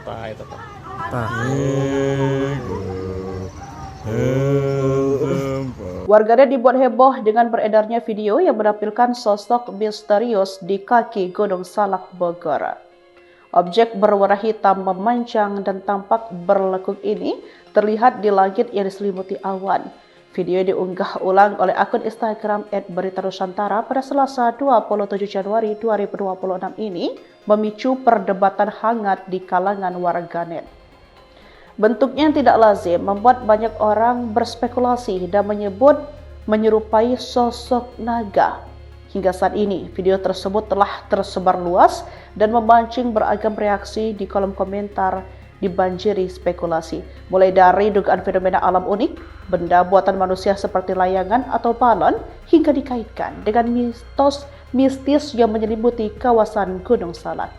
Ta itu, Pak. Warganet dibuat heboh dengan beredarnya video yang menampilkan sosok misterius di kaki Gunung Salak, Bogor. Objek berwarna hitam memanjang dan tampak berlekuk ini terlihat di langit yang diselimuti awan. Video diunggah ulang oleh akun Instagram @beritanusantara pada Selasa 27 Januari 2026 ini memicu perdebatan hangat di kalangan warganet. Bentuknya yang tidak lazim membuat banyak orang berspekulasi dan menyebut menyerupai sosok naga. Hingga saat ini, video tersebut telah tersebar luas dan memancing beragam reaksi di kolom komentar dibanjiri spekulasi. Mulai dari dugaan fenomena alam unik, benda buatan manusia seperti layangan atau balon, hingga dikaitkan dengan mitos mistis yang menyelimuti kawasan Gunung Salak.